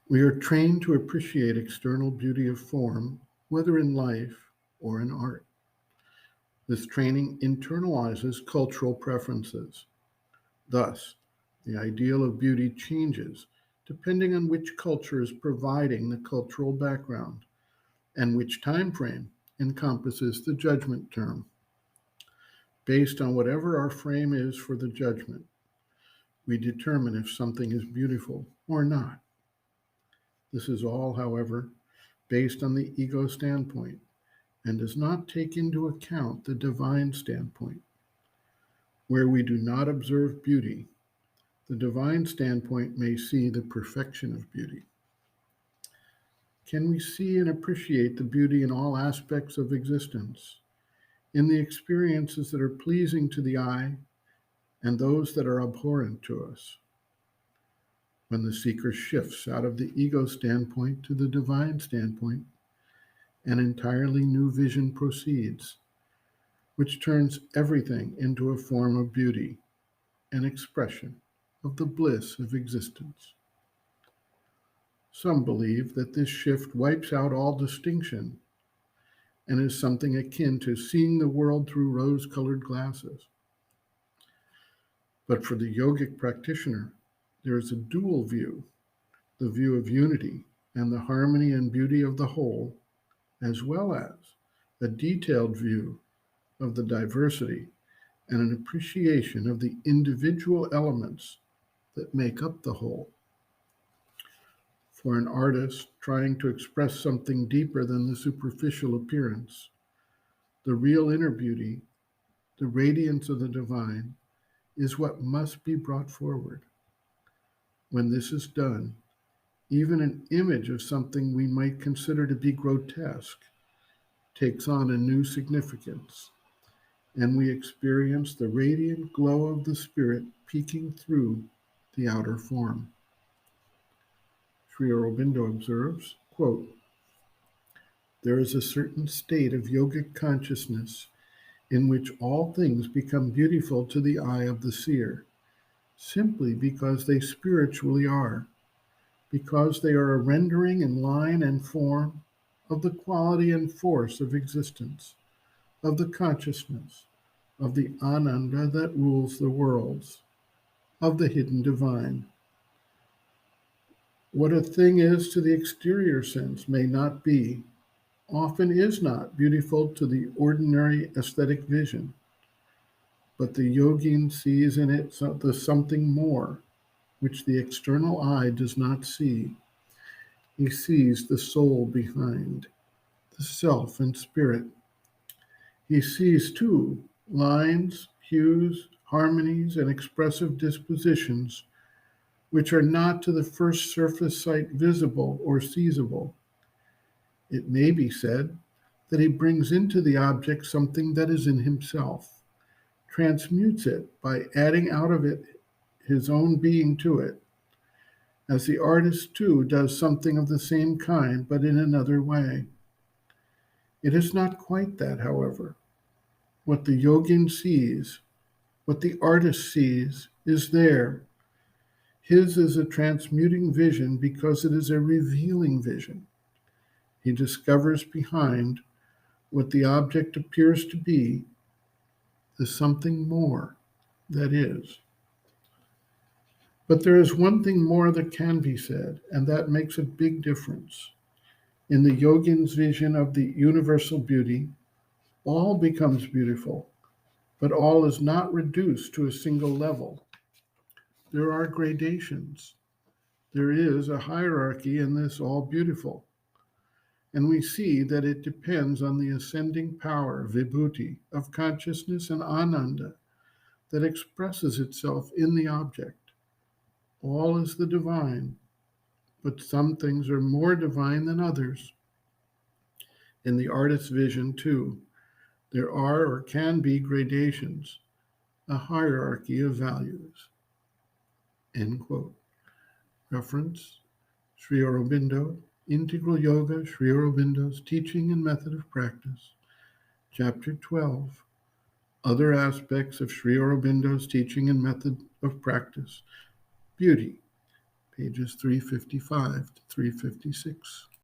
We are trained to appreciate external beauty of form, whether in life or in art. This training internalizes cultural preferences. Thus, the ideal of beauty changes depending on which culture is providing the cultural background and which time frame encompasses the judgment term. Based on whatever our frame is for the judgment, we determine if something is beautiful or not. This is all, however, based on the ego standpoint and does not take into account the divine standpoint. Where we do not observe beauty, the divine standpoint may see the perfection of beauty. Can we see and appreciate the beauty in all aspects of existence, in the experiences that are pleasing to the eye and those that are abhorrent to us? When the seeker shifts out of the ego standpoint to the divine standpoint, an entirely new vision proceeds, which turns everything into a form of beauty, an expression of the bliss of existence. Some believe that this shift wipes out all distinction and is something akin to seeing the world through rose colored glasses. But for the yogic practitioner, there is a dual view, the view of unity and the harmony and beauty of the whole, as well as a detailed view of the diversity and an appreciation of the individual elements that make up the whole. For an artist trying to express something deeper than the superficial appearance, the real inner beauty, the radiance of the divine, is what must be brought forward. When this is done, even an image of something we might consider to be grotesque takes on a new significance, and we experience the radiant glow of the spirit peeking through the outer form. Sri Aurobindo observes, quote, "There is a certain state of yogic consciousness in which all things become beautiful to the eye of the seer, simply because they spiritually are, because they are a rendering in line and form of the quality and force of existence, of the consciousness, of the Ananda that rules the worlds, of the hidden divine. What a thing is to the exterior sense may not be, often is not beautiful to the ordinary aesthetic vision, but the yogin sees in it the something more, which the external eye does not see. He sees the soul behind, the self and spirit. He sees, too, lines, hues, harmonies, and expressive dispositions which are not to the first surface sight visible or seizable. It may be said that he brings into the object something that is in himself, transmutes it by adding out of it his own being to it, as the artist too does something of the same kind but in another way. It is not quite that, however. What the yogin sees, what the artist sees, is there. His is a transmuting vision because it is a revealing vision. He discovers behind what the object appears to be the something more that is. But there is one thing more that can be said, and that makes a big difference. In the yogin's vision of the universal beauty, all becomes beautiful, but all is not reduced to a single level. There are gradations. There is a hierarchy in this all beautiful. And we see that it depends on the ascending power, vibhuti, of consciousness and ananda that expresses itself in the object. All is the divine, but some things are more divine than others. In the artist's vision, too, there are or can be gradations, a hierarchy of values. End quote. Reference, Sri Aurobindo, Integral Yoga, Sri Aurobindo's Teaching and Method of Practice, Chapter 12, Other Aspects of Sri Aurobindo's Teaching and Method of Practice, Beauty, pages 355 to 356.